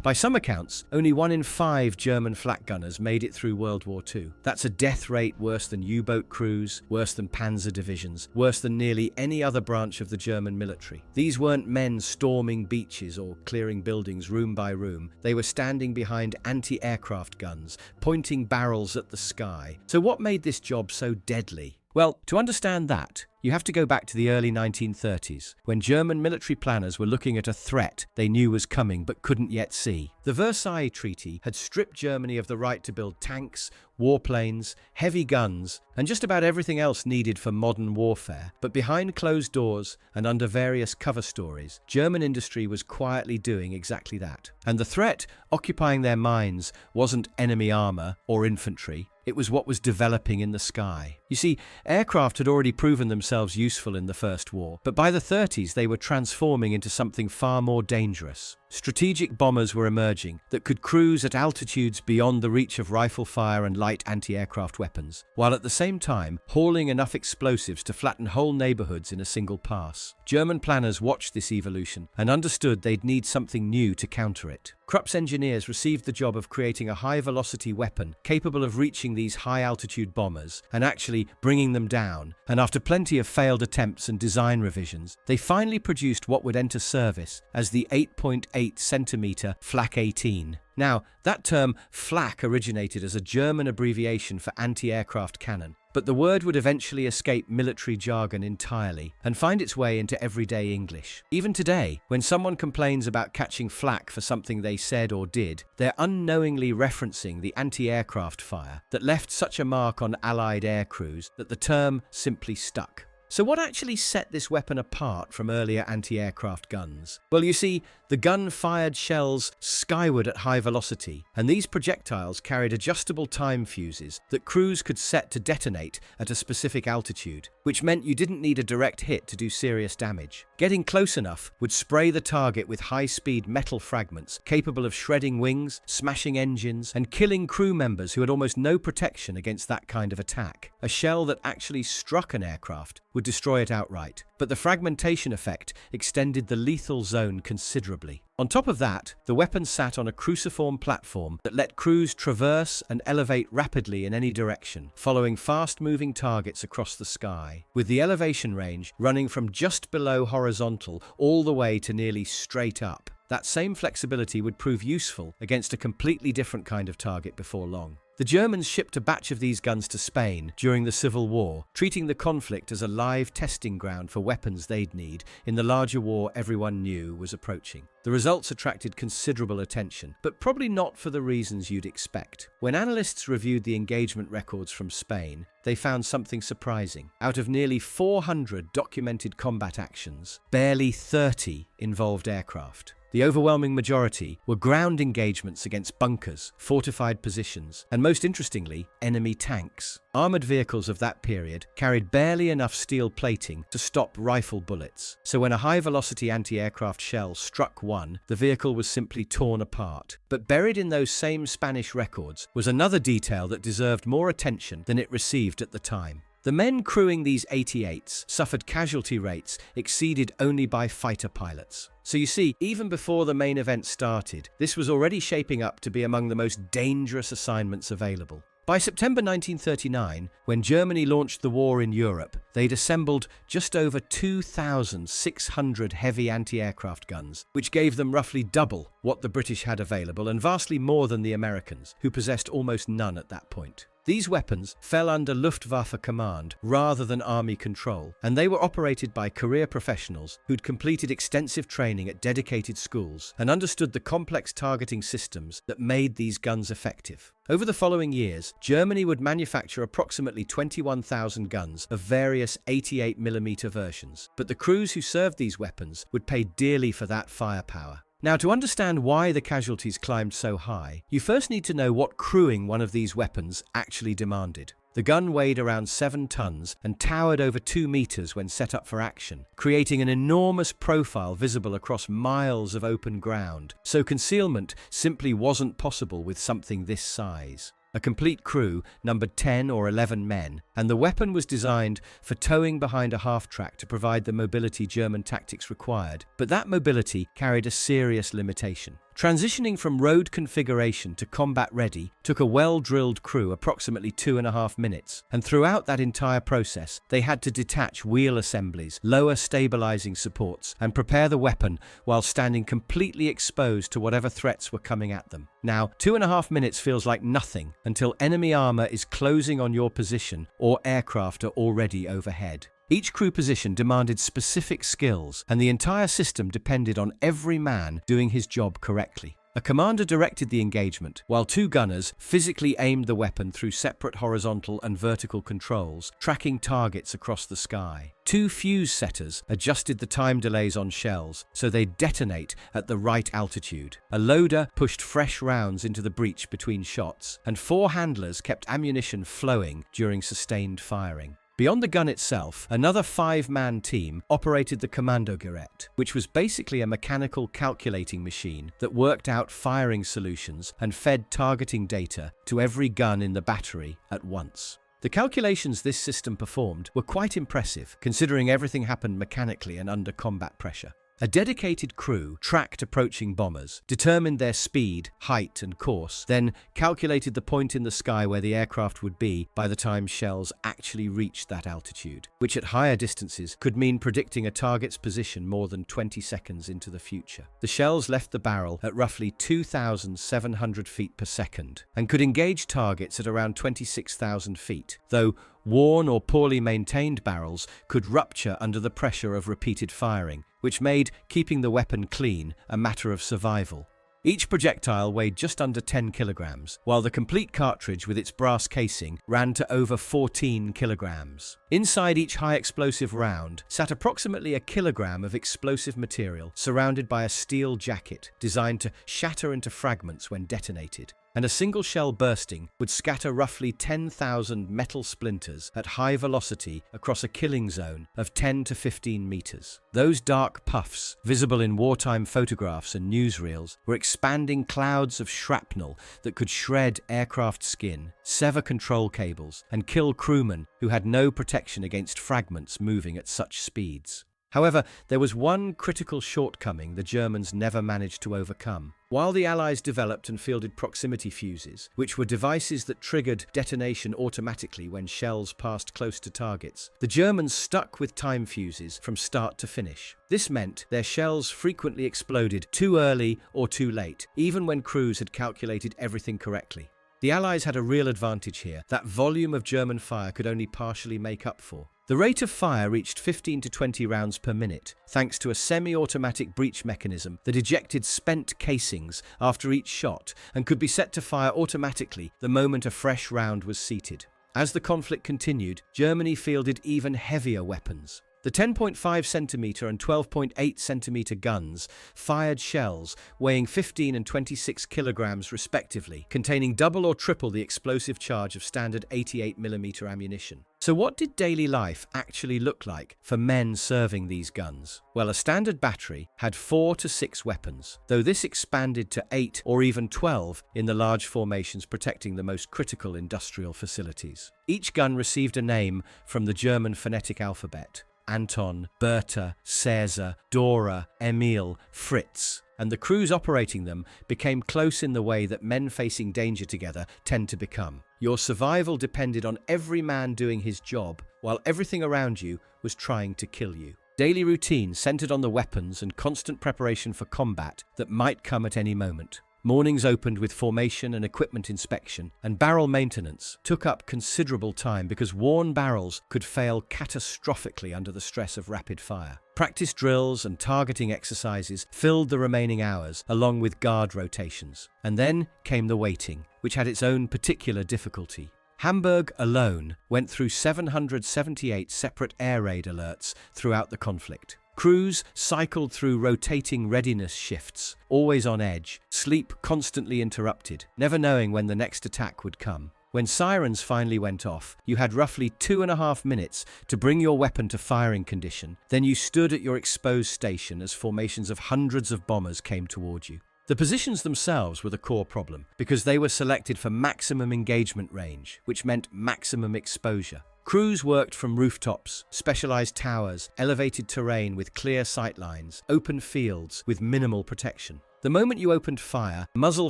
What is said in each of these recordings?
By some accounts, only 1 in 5 German flak gunners made it through World War II. That's a death rate worse than U-boat crews, worse than Panzer divisions, worse than nearly any other branch of the German military. These weren't men storming beaches or clearing buildings room by room. They were standing behind anti-aircraft guns, pointing barrels at the sky. So what made this job so deadly? Well, to understand that, you have to go back to the early 1930s, when German military planners were looking at a threat they knew was coming but couldn't yet see. The Versailles Treaty had stripped Germany of the right to build tanks, warplanes, heavy guns, and just about everything else needed for modern warfare. But behind closed doors and under various cover stories, German industry was quietly doing exactly that. And the threat occupying their minds wasn't enemy armor or infantry. It was what was developing in the sky. You see, aircraft had already proven themselves useful in the First War, but by the 30s they were transforming into something far more dangerous. Strategic bombers were emerging that could cruise at altitudes beyond the reach of rifle fire and light anti-aircraft weapons, while at the same time hauling enough explosives to flatten whole neighborhoods in a single pass. German planners watched this evolution and understood they'd need something new to counter it. Krupp's engineers received the job of creating a high-velocity weapon capable of reaching these high-altitude bombers and actually bringing them down, and after plenty of failed attempts and design revisions, they finally produced what would enter service as the 8.8-centimeter Flak 18. Now, that term flak originated as a German abbreviation for anti-aircraft cannon, but the word would eventually escape military jargon entirely and find its way into everyday English. Even today, when someone complains about catching flak for something they said or did, they're unknowingly referencing the anti-aircraft fire that left such a mark on Allied air crews that the term simply stuck. So what actually set this weapon apart from earlier anti-aircraft guns? Well, you see, the gun fired shells skyward at high velocity, and these projectiles carried adjustable time fuses that crews could set to detonate at a specific altitude, which meant you didn't need a direct hit to do serious damage. Getting close enough would spray the target with high-speed metal fragments capable of shredding wings, smashing engines, and killing crew members who had almost no protection against that kind of attack. A shell that actually struck an aircraft would destroy it outright, but the fragmentation effect extended the lethal zone considerably. On top of that, the weapon sat on a cruciform platform that let crews traverse and elevate rapidly in any direction, following fast-moving targets across the sky, with the elevation range running from just below horizontal all the way to nearly straight up. That same flexibility would prove useful against a completely different kind of target before long. The Germans shipped a batch of these guns to Spain during the Civil War, treating the conflict as a live testing ground for weapons they'd need in the larger war everyone knew was approaching. The results attracted considerable attention, but probably not for the reasons you'd expect. When analysts reviewed the engagement records from Spain, they found something surprising. Out of nearly 400 documented combat actions, barely 30 involved aircraft. The overwhelming majority were ground engagements against bunkers, fortified positions, and most interestingly, enemy tanks. Armored vehicles of that period carried barely enough steel plating to stop rifle bullets, so when a high-velocity anti-aircraft shell struck one, the vehicle was simply torn apart. But buried in those same Spanish records was another detail that deserved more attention than it received at the time. The men crewing these 88s suffered casualty rates exceeded only by fighter pilots. So you see, even before the main event started, this was already shaping up to be among the most dangerous assignments available. By September 1939, when Germany launched the war in Europe, they'd assembled just over 2,600 heavy anti-aircraft guns, which gave them roughly double what the British had available and vastly more than the Americans, who possessed almost none at that point. These weapons fell under Luftwaffe command rather than army control, and they were operated by career professionals who'd completed extensive training at dedicated schools and understood the complex targeting systems that made these guns effective. Over the following years, Germany would manufacture approximately 21,000 guns of various 88mm versions, but the crews who served these weapons would pay dearly for that firepower. Now, to understand why the casualties climbed so high, you first need to know what crewing one of these weapons actually demanded. The gun weighed around 7 tons and towered over 2 meters when set up for action, creating an enormous profile visible across miles of open ground, so concealment simply wasn't possible with something this size. A complete crew numbered 10 or 11 men, and the weapon was designed for towing behind a half-track to provide the mobility German tactics required, but that mobility carried a serious limitation. Transitioning from road configuration to combat-ready took a well-drilled crew approximately 2.5 minutes, and throughout that entire process, they had to detach wheel assemblies, lower stabilizing supports, and prepare the weapon while standing completely exposed to whatever threats were coming at them. Now, 2.5 minutes feels like nothing until enemy armor is closing on your position or aircraft are already overhead. Each crew position demanded specific skills, and the entire system depended on every man doing his job correctly. A commander directed the engagement, while 2 gunners physically aimed the weapon through separate horizontal and vertical controls, tracking targets across the sky. 2 fuse setters adjusted the time delays on shells so they detonate at the right altitude. A loader pushed fresh rounds into the breach between shots, and 4 handlers kept ammunition flowing during sustained firing. Beyond the gun itself, another 5-man team operated the Kommandogerät, which was basically a mechanical calculating machine that worked out firing solutions and fed targeting data to every gun in the battery at once. The calculations this system performed were quite impressive, considering everything happened mechanically and under combat pressure. A dedicated crew tracked approaching bombers, determined their speed, height, and course, then calculated the point in the sky where the aircraft would be by the time shells actually reached that altitude, which at higher distances could mean predicting a target's position more than 20 seconds into the future. The shells left the barrel at roughly 2,700 feet per second and could engage targets at around 26,000 feet, though worn or poorly maintained barrels could rupture under the pressure of repeated firing, which made keeping the weapon clean a matter of survival. Each projectile weighed just under 10 kilograms, while the complete cartridge with its brass casing ran to over 14 kilograms. Inside each high-explosive round sat approximately a kilogram of explosive material surrounded by a steel jacket designed to shatter into fragments when detonated. And a single shell bursting would scatter roughly 10,000 metal splinters at high velocity across a killing zone of 10 to 15 meters. Those dark puffs, visible in wartime photographs and newsreels, were expanding clouds of shrapnel that could shred aircraft skin, sever control cables, and kill crewmen who had no protection against fragments moving at such speeds. However, there was one critical shortcoming the Germans never managed to overcome. While the Allies developed and fielded proximity fuses, which were devices that triggered detonation automatically when shells passed close to targets, the Germans stuck with time fuses from start to finish. This meant their shells frequently exploded too early or too late, even when crews had calculated everything correctly. The Allies had a real advantage here that volume of German fire could only partially make up for. The rate of fire reached 15 to 20 rounds per minute, thanks to a semi-automatic breech mechanism that ejected spent casings after each shot and could be set to fire automatically the moment a fresh round was seated. As the conflict continued, Germany fielded even heavier weapons. The 10.5 centimeter and 12.8 centimeter guns fired shells weighing 15 and 26 kilograms respectively, containing double or triple the explosive charge of standard 88mm ammunition. So what did daily life actually look like for men serving these guns? Well, a standard battery had 4 to 6 weapons, though this expanded to 8 or even 12 in the large formations protecting the most critical industrial facilities. Each gun received a name from the German phonetic alphabet: Anton, Bertha, Cäsar, Dora, Emil, Fritz, and the crews operating them became close in the way that men facing danger together tend to become. Your survival depended on every man doing his job, while everything around you was trying to kill you. Daily routine centered on the weapons and constant preparation for combat that might come at any moment. Mornings opened with formation and equipment inspection, and barrel maintenance took up considerable time because worn barrels could fail catastrophically under the stress of rapid fire. Practice drills and targeting exercises filled the remaining hours, along with guard rotations. And then came the waiting, which had its own particular difficulty. Hamburg alone went through 778 separate air raid alerts throughout the conflict. Crews cycled through rotating readiness shifts, always on edge, sleep constantly interrupted, never knowing when the next attack would come. When sirens finally went off, you had roughly 2.5 minutes to bring your weapon to firing condition, then you stood at your exposed station as formations of hundreds of bombers came toward you. The positions themselves were the core problem, because they were selected for maximum engagement range, which meant maximum exposure. Crews worked from rooftops, specialized towers, elevated terrain with clear sightlines, open fields with minimal protection. The moment you opened fire, muzzle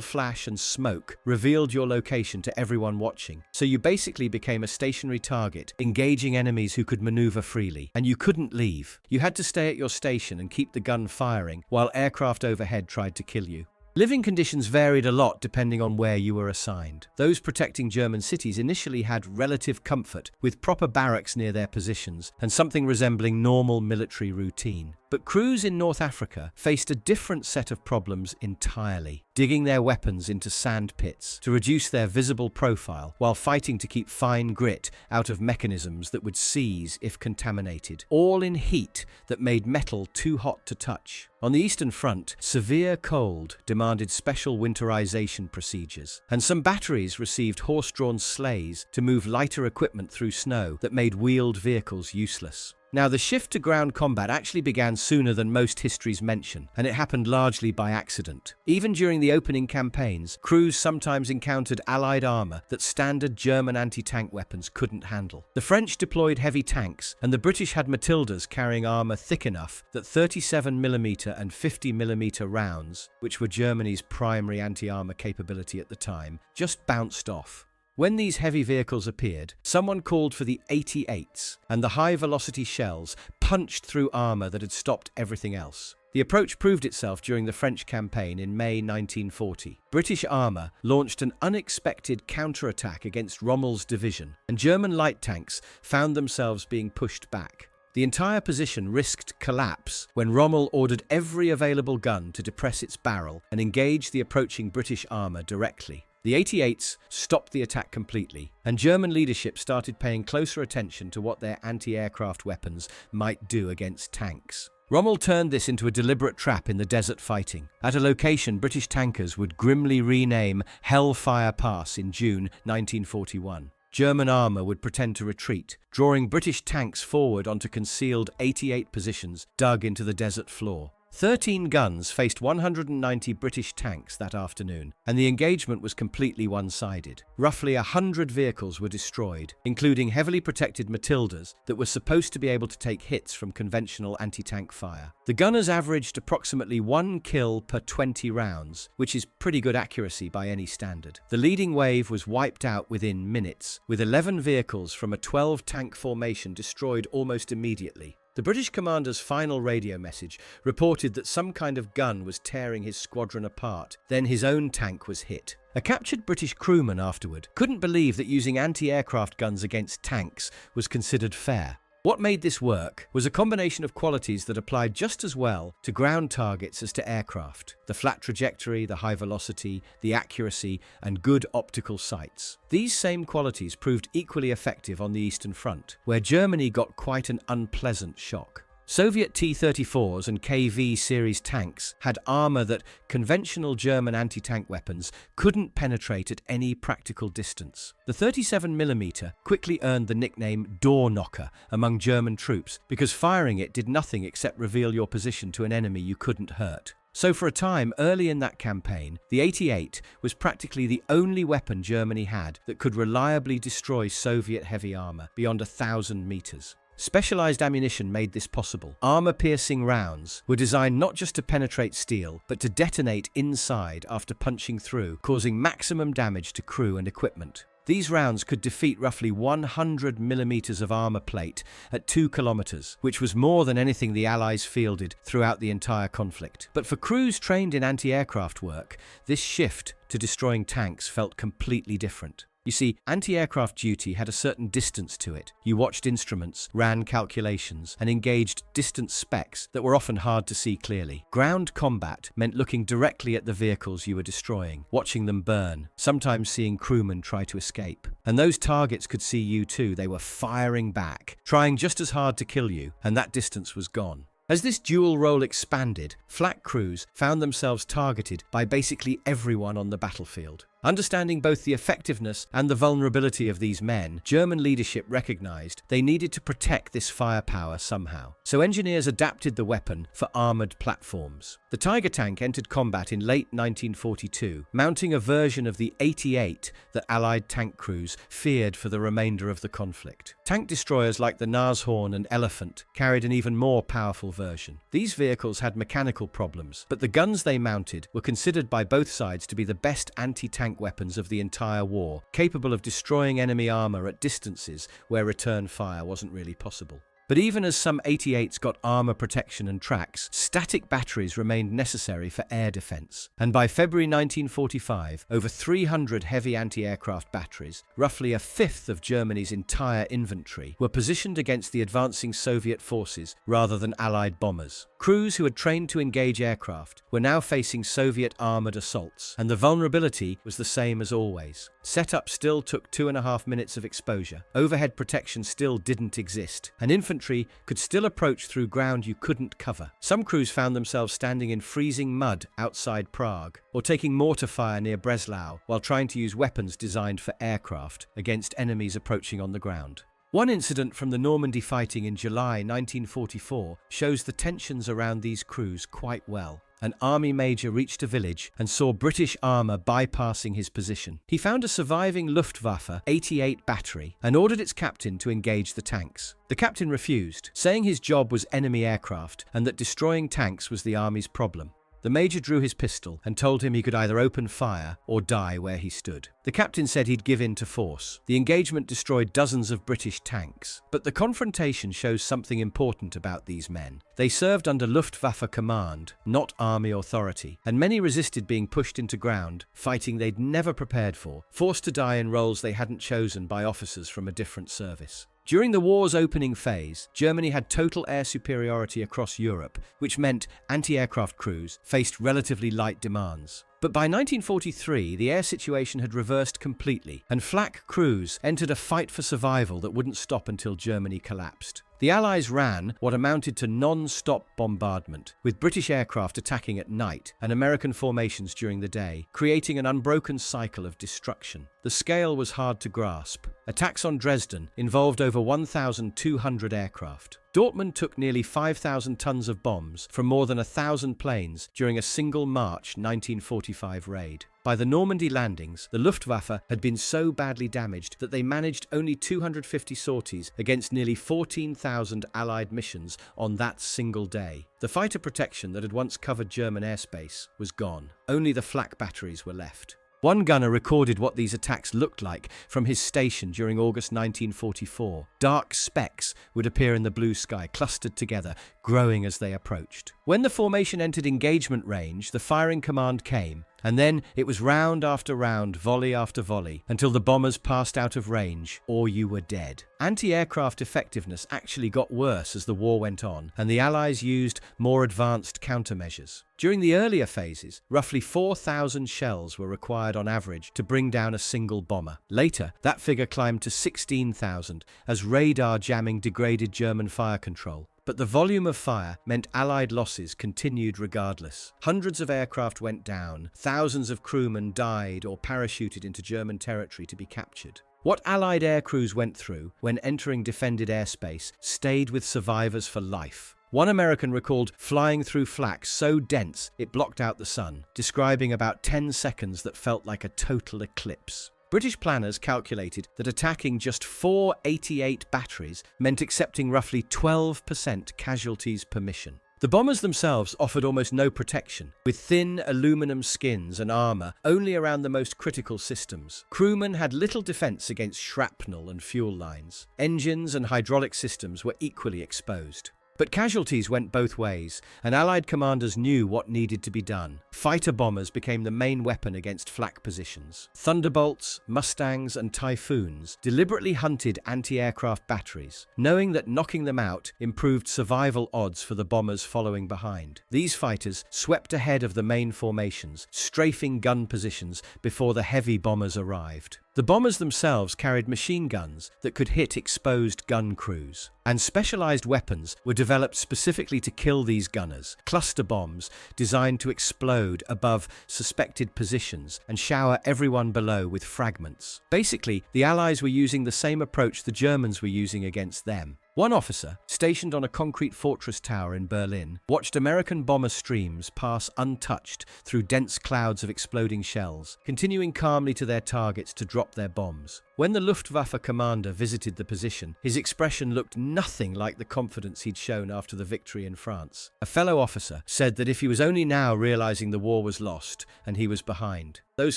flash and smoke revealed your location to everyone watching, so you basically became a stationary target, engaging enemies who could maneuver freely, and you couldn't leave. You had to stay at your station and keep the gun firing while aircraft overhead tried to kill you. Living conditions varied a lot depending on where you were assigned. Those protecting German cities initially had relative comfort, with proper barracks near their positions and something resembling normal military routine. But crews in North Africa faced a different set of problems entirely, digging their weapons into sand pits to reduce their visible profile while fighting to keep fine grit out of mechanisms that would seize if contaminated, all in heat that made metal too hot to touch. On the Eastern Front, severe cold demanded special winterization procedures, and some batteries received horse-drawn sleighs to move lighter equipment through snow that made wheeled vehicles useless. Now, the shift to ground combat actually began sooner than most histories mention, and it happened largely by accident. Even during the opening campaigns, crews sometimes encountered Allied armor that standard German anti-tank weapons couldn't handle. The French deployed heavy tanks, and the British had Matildas carrying armor thick enough that 37mm and 50mm rounds, which were Germany's primary anti-armor capability at the time, just bounced off. When these heavy vehicles appeared, someone called for the 88s, and the high-velocity shells punched through armor that had stopped everything else. The approach proved itself during the French campaign in May 1940. British armor launched an unexpected counterattack against Rommel's division, and German light tanks found themselves being pushed back. The entire position risked collapse when Rommel ordered every available gun to depress its barrel and engage the approaching British armor directly. The 88s stopped the attack completely, and German leadership started paying closer attention to what their anti-aircraft weapons might do against tanks. Rommel turned this into a deliberate trap in the desert fighting. At a location British tankers would grimly rename Hellfire Pass in June 1941. German armor would pretend to retreat, drawing British tanks forward onto concealed 88 positions dug into the desert floor. 13 guns faced 190 British tanks that afternoon, and the engagement was completely one-sided. Roughly 100 vehicles were destroyed, including heavily protected Matildas that were supposed to be able to take hits from conventional anti-tank fire. The gunners averaged approximately 1 kill per 20 rounds, which is pretty good accuracy by any standard. The leading wave was wiped out within minutes, with 11 vehicles from a 12-tank formation destroyed almost immediately. The British commander's final radio message reported that some kind of gun was tearing his squadron apart, then his own tank was hit. A captured British crewman afterward couldn't believe that using anti-aircraft guns against tanks was considered fair. What made this work was a combination of qualities that applied just as well to ground targets as to aircraft. The flat trajectory, the high velocity, the accuracy, and good optical sights. These same qualities proved equally effective on the Eastern Front, where Germany got quite an unpleasant shock. Soviet T-34s and KV series tanks had armor that conventional German anti-tank weapons couldn't penetrate at any practical distance. The 37mm quickly earned the nickname door knocker among German troops because firing it did nothing except reveal your position to an enemy you couldn't hurt. So for a time early in that campaign, the 88 was practically the only weapon Germany had that could reliably destroy Soviet heavy armor beyond 1,000 meters. Specialized ammunition made this possible. Armor-piercing rounds were designed not just to penetrate steel, but to detonate inside after punching through, causing maximum damage to crew and equipment. These rounds could defeat roughly 100 millimeters of armor plate at 2 kilometers, which was more than anything the Allies fielded throughout the entire conflict. But for crews trained in anti-aircraft work, this shift to destroying tanks felt completely different. You see, anti-aircraft duty had a certain distance to it. You watched instruments, ran calculations, and engaged distant specs that were often hard to see clearly. Ground combat meant looking directly at the vehicles you were destroying, watching them burn, sometimes seeing crewmen try to escape. And those targets could see you too. They were firing back, trying just as hard to kill you, and that distance was gone. As this dual role expanded, flak crews found themselves targeted by basically everyone on the battlefield. Understanding both the effectiveness and the vulnerability of these men, German leadership recognized they needed to protect this firepower somehow. So engineers adapted the weapon for armored platforms. The Tiger tank entered combat in late 1942, mounting a version of the 88 that Allied tank crews feared for the remainder of the conflict. Tank destroyers like the Nashorn and Elephant carried an even more powerful version. These vehicles had mechanical problems, but the guns they mounted were considered by both sides to be the best anti-tank weapons of the entire war, capable of destroying enemy armor at distances where return fire wasn't really possible. But even as some 88s got armor protection and tracks, static batteries remained necessary for air defense. And by February 1945, over 300 heavy anti-aircraft batteries, roughly a fifth of Germany's entire inventory, were positioned against the advancing Soviet forces rather than Allied bombers. Crews who had trained to engage aircraft were now facing Soviet armored assaults, and the vulnerability was the same as always. Setup still took 2.5 minutes of exposure, overhead protection still didn't exist, and infantry could still approach through ground you couldn't cover. Some crews found themselves standing in freezing mud outside Prague, or taking mortar fire near Breslau while trying to use weapons designed for aircraft against enemies approaching on the ground. One incident from the Normandy fighting in July 1944 shows the tensions around these crews quite well. An army major reached a village and saw British armour bypassing his position. He found a surviving Luftwaffe 88 battery and ordered its captain to engage the tanks. The captain refused, saying his job was enemy aircraft and that destroying tanks was the army's problem. The major drew his pistol and told him he could either open fire or die where he stood. The captain said he'd give in to force. The engagement destroyed dozens of British tanks. But the confrontation shows something important about these men. They served under Luftwaffe command, not army authority, and many resisted being pushed into ground, fighting they'd never prepared for, forced to die in roles they hadn't chosen by officers from a different service. During the war's opening phase, Germany had total air superiority across Europe, which meant anti-aircraft crews faced relatively light demands. But by 1943, the air situation had reversed completely, and flak crews entered a fight for survival that wouldn't stop until Germany collapsed. The Allies ran what amounted to non-stop bombardment, with British aircraft attacking at night and American formations during the day, creating an unbroken cycle of destruction. The scale was hard to grasp. Attacks on Dresden involved over 1,200 aircraft. Dortmund took nearly 5,000 tons of bombs from more than 1,000 planes during a single March 1945 raid. By the Normandy landings, the Luftwaffe had been so badly damaged that they managed only 250 sorties against nearly 14,000 Allied missions on that single day. The fighter protection that had once covered German airspace was gone. Only the flak batteries were left. One gunner recorded what these attacks looked like from his station during August 1944. Dark specks would appear in the blue sky, clustered together, growing as they approached. When the formation entered engagement range, the firing command came, and then it was round after round, volley after volley, until the bombers passed out of range, or you were dead. Anti-aircraft effectiveness actually got worse as the war went on, and the Allies used more advanced countermeasures. During the earlier phases, roughly 4,000 shells were required on average to bring down a single bomber. Later, that figure climbed to 16,000 as radar jamming degraded German fire control. But the volume of fire meant Allied losses continued regardless. Hundreds of aircraft went down, thousands of crewmen died or parachuted into German territory to be captured. What Allied air crews went through when entering defended airspace stayed with survivors for life. One American recalled flying through flak so dense it blocked out the sun, describing about 10 seconds that felt like a total eclipse. British planners calculated that attacking just 4 88 batteries meant accepting roughly 12% casualties per mission. The bombers themselves offered almost no protection, with thin aluminum skins and armour only around the most critical systems. Crewmen had little defence against shrapnel and fuel lines. Engines and hydraulic systems were equally exposed. But casualties went both ways, and Allied commanders knew what needed to be done. Fighter bombers became the main weapon against flak positions. Thunderbolts, Mustangs, and Typhoons deliberately hunted anti-aircraft batteries, knowing that knocking them out improved survival odds for the bombers following behind. These fighters swept ahead of the main formations, strafing gun positions before the heavy bombers arrived. The bombers themselves carried machine guns that could hit exposed gun crews, and specialized weapons were developed specifically to kill these gunners, cluster bombs designed to explode above suspected positions and shower everyone below with fragments. Basically, the Allies were using the same approach the Germans were using against them. One officer, stationed on a concrete fortress tower in Berlin, watched American bomber streams pass untouched through dense clouds of exploding shells, continuing calmly to their targets to drop their bombs. When the Luftwaffe commander visited the position, his expression looked nothing like the confidence he'd shown after the victory in France. A fellow officer said that if he was only now realizing the war was lost and he was behind. Those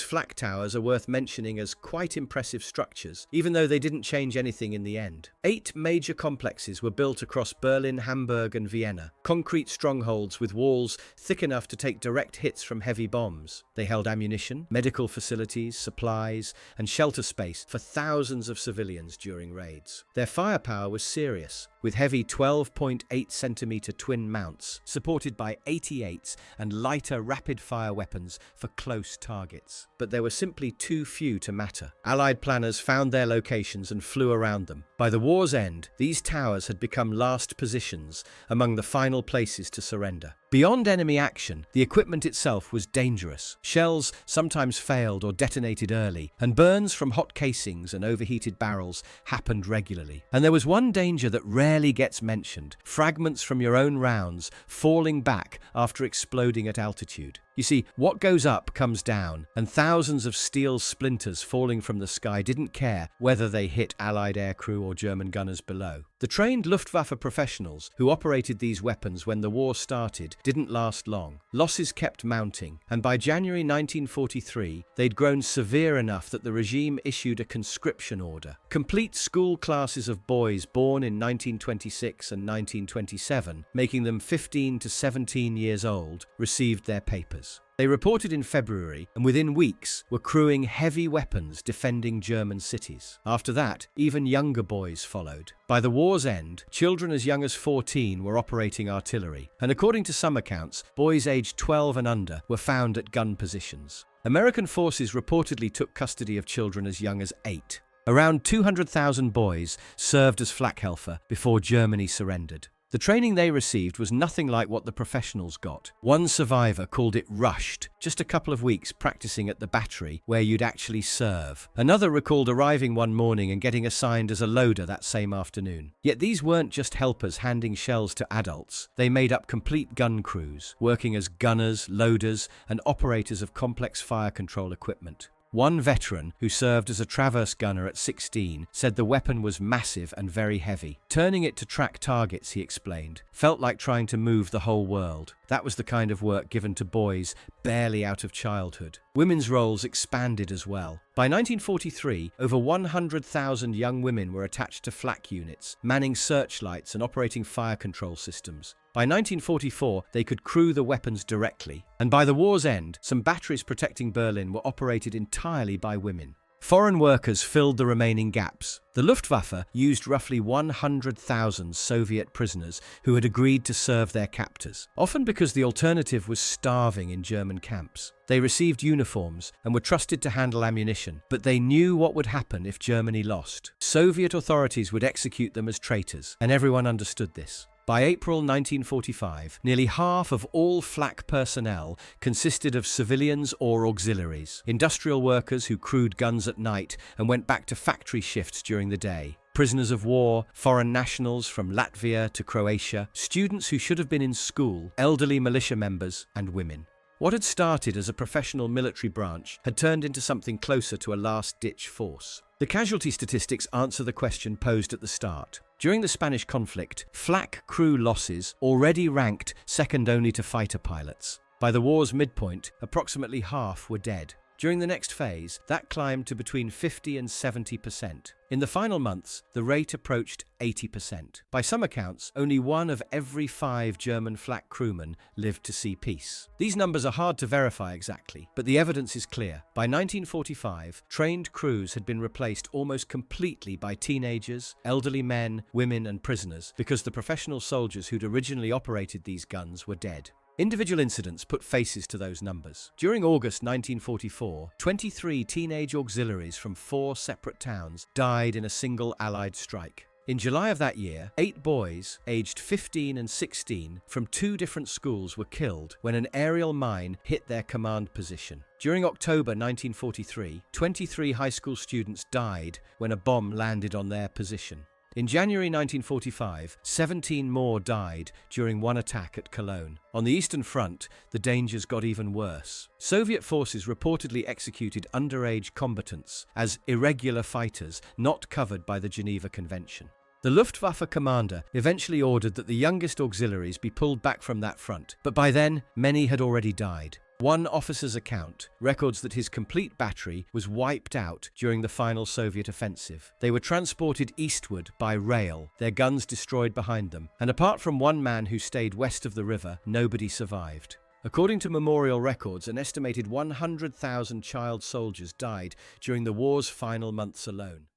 flak towers are worth mentioning as quite impressive structures, even though they didn't change anything in the end. 8 major complexes were built across Berlin, Hamburg, and Vienna, concrete strongholds with walls thick enough to take direct hits from heavy bombs. They held ammunition, medical facilities, supplies, and shelter space for thousands of civilians during raids. Their firepower was serious, with heavy 12.8-centimeter twin mounts, supported by 88s and lighter rapid-fire weapons for close targets. But there were simply too few to matter. Allied planners found their locations and flew around them. By the war's end, these towers had become last positions among the final places to surrender. Beyond enemy action, the equipment itself was dangerous. Shells sometimes failed or detonated early, and burns from hot casings and overheated barrels happened regularly. And there was one danger that rarely gets mentioned: fragments from your own rounds falling back after exploding at altitude. You see, what goes up comes down, and thousands of steel splinters falling from the sky didn't care whether they hit Allied aircrew or German gunners below. The trained Luftwaffe professionals who operated these weapons when the war started didn't last long. Losses kept mounting, and by January 1943, they'd grown severe enough that the regime issued a conscription order. Complete school classes of boys born in 1926 and 1927, making them 15 to 17 years old, received their papers. They reported in February, and within weeks were crewing heavy weapons defending German cities. After that, even younger boys followed. By the war's end, children as young as 14 were operating artillery, and according to some accounts, boys aged 12 and under were found at gun positions. American forces reportedly took custody of children as young as 8. Around 200,000 boys served as Flakhelfer before Germany surrendered. The training they received was nothing like what the professionals got. One survivor called it rushed, just a couple of weeks practicing at the battery where you'd actually serve. Another recalled arriving one morning and getting assigned as a loader that same afternoon. Yet these weren't just helpers handing shells to adults. They made up complete gun crews, working as gunners, loaders, and operators of complex fire control equipment. One veteran, who served as a traverse gunner at 16, said the weapon was massive and very heavy. Turning it to track targets, he explained, felt like trying to move the whole world. That was the kind of work given to boys barely out of childhood. Women's roles expanded as well. By 1943, over 100,000 young women were attached to flak units, manning searchlights and operating fire control systems. By 1944, they could crew the weapons directly, and by the war's end, some batteries protecting Berlin were operated entirely by women. Foreign workers filled the remaining gaps. The Luftwaffe used roughly 100,000 Soviet prisoners who had agreed to serve their captors, often because the alternative was starving in German camps. They received uniforms and were trusted to handle ammunition, but they knew what would happen if Germany lost. Soviet authorities would execute them as traitors, and everyone understood this. By April 1945, nearly half of all flak personnel consisted of civilians or auxiliaries, industrial workers who crewed guns at night and went back to factory shifts during the day, prisoners of war, foreign nationals from Latvia to Croatia, students who should have been in school, elderly militia members, and women. What had started as a professional military branch had turned into something closer to a last-ditch force. The casualty statistics answer the question posed at the start. During the Spanish conflict, flak crew losses already ranked second only to fighter pilots. By the war's midpoint, approximately half were dead. During the next phase, that climbed to between 50 and 70%. In the final months, the rate approached 80%. By some accounts, only 1 of every 5 German flak crewmen lived to see peace. These numbers are hard to verify exactly, but the evidence is clear. By 1945, trained crews had been replaced almost completely by teenagers, elderly men, women, and prisoners, because the professional soldiers who'd originally operated these guns were dead. Individual incidents put faces to those numbers. During August 1944, 23 teenage auxiliaries from 4 separate towns died in a single Allied strike. In July of that year, 8 boys, aged 15 and 16, from 2 different schools were killed when an aerial mine hit their command position. During October 1943, 23 high school students died when a bomb landed on their position. In January 1945, 17 more died during one attack at Cologne. On the Eastern Front, the dangers got even worse. Soviet forces reportedly executed underage combatants as irregular fighters not covered by the Geneva Convention. The Luftwaffe commander eventually ordered that the youngest auxiliaries be pulled back from that front, but by then, many had already died. One officer's account records that his complete battery was wiped out during the final Soviet offensive. They were transported eastward by rail, their guns destroyed behind them, and apart from one man who stayed west of the river, nobody survived. According to memorial records, an estimated 100,000 child soldiers died during the war's final months alone.